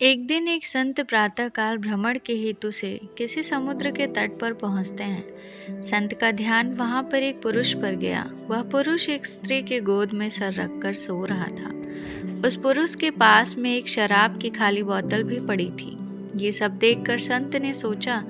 एक दिन एक संत प्रातःकाल भ्रमण के हेतु से किसी समुद्र के तट पर पहुंचते हैं। संत का ध्यान वहां पर एक पुरुष पर गया। वह पुरुष एक स्त्री के गोद में सर रखकर सो रहा था। उस पुरुष के पास में एक शराब की खाली बोतल भी पड़ी थी। ये सब देखकर संत ने सोचा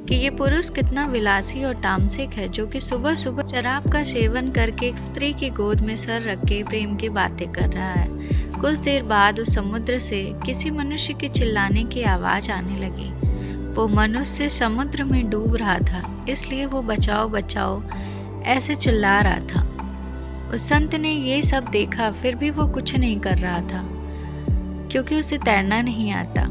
कि ये पुरुष कितना विलासी और तामसिक है, जो कि सुबह सुबह शराब का सेवन करके एक स्त्री की गोद में सर रख के प्रेम की बातें कर रहा है। कुछ देर बाद उस समुद्र से किसी मनुष्य के चिल्लाने की आवाज आने लगी। वो मनुष्य समुद्र में डूब रहा था, इसलिए वो बचाओ बचाओ ऐसे चिल्ला रहा था। उस संत ने ये सब देखा, फिर भी वो कुछ नहीं कर रहा था क्योंकि उसे तैरना नहीं आता।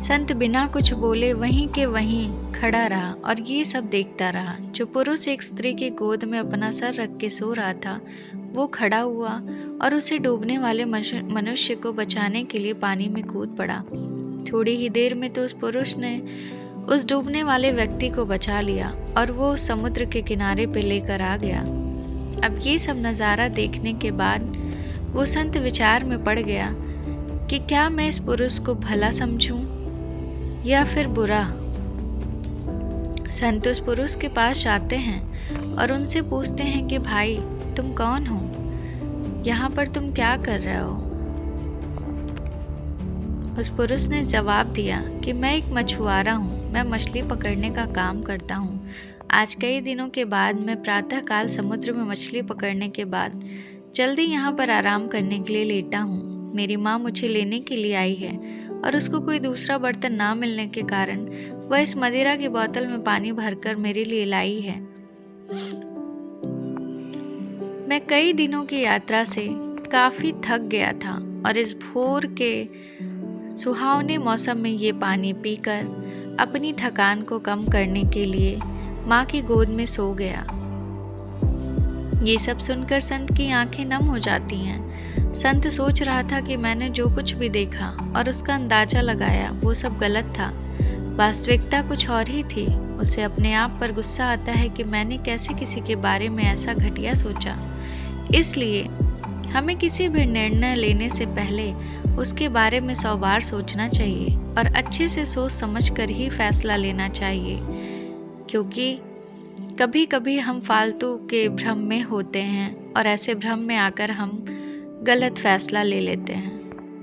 संत बिना कुछ बोले वहीं के वहीं खड़ा रहा और ये सब देखता रहा। जो पुरुष एक स्त्री की गोद में अपना सर रख के सो रहा था, वो खड़ा हुआ और उसे डूबने वाले मनुष्य को बचाने के लिए पानी में कूद पड़ा। थोड़ी ही देर में तो उस पुरुष ने उस डूबने वाले व्यक्ति को बचा लिया और वो समुद्र के किनारे पे लेकर आ गया। अब ये सब नज़ारा देखने के बाद वो संत विचार में पड़ गया कि क्या मैं इस पुरुष को भला समझूं या फिर बुरा। संत उस पुरुष के पास जाते हैं और उनसे पूछते हैं कि भाई, तुम कौन हो? यहाँ पर तुम क्या कर रहे हो? उस पुरुष ने जवाब दिया कि मैं एक मछुआरा हूँ, मैं मछली पकड़ने का काम करता हूँ। आज कई दिनों के बाद मैं प्रातःकाल समुद्र में मछली पकड़ने के बाद जल्दी यहाँ पर आराम करने के लिए लेटा हूँ। मेरी माँ मुझे लेने के लिए आई है और उसको कोई दूसरा बर्तन ना मिलने के कारण वह इस मदिरा की बोतल में पानी भरकर मेरे लिए लाई है। मैं कई दिनों की यात्रा से काफी थक गया था और इस भोर के सुहावने मौसम में ये पानी पीकर अपनी थकान को कम करने के लिए माँ की गोद में सो गया। ये सब सुनकर संत की आंखें नम हो जाती हैं। संत सोच रहा था कि मैंने जो कुछ भी देखा और उसका अंदाजा लगाया वो सब गलत था। वास्तविकता कुछ और ही थी। उसे अपने आप पर गुस्सा आता है कि मैंने कैसे किसी के बारे में ऐसा घटिया सोचा। इसलिए हमें किसी भी निर्णय लेने से पहले उसके बारे में 100 बार सोचना चाहिए और अच्छे से सोच समझ कर ही फैसला लेना चाहिए, क्योंकि कभी कभी हम फालतू के भ्रम में होते हैं और ऐसे भ्रम में आकर हम गलत फैसला ले लेते हैं।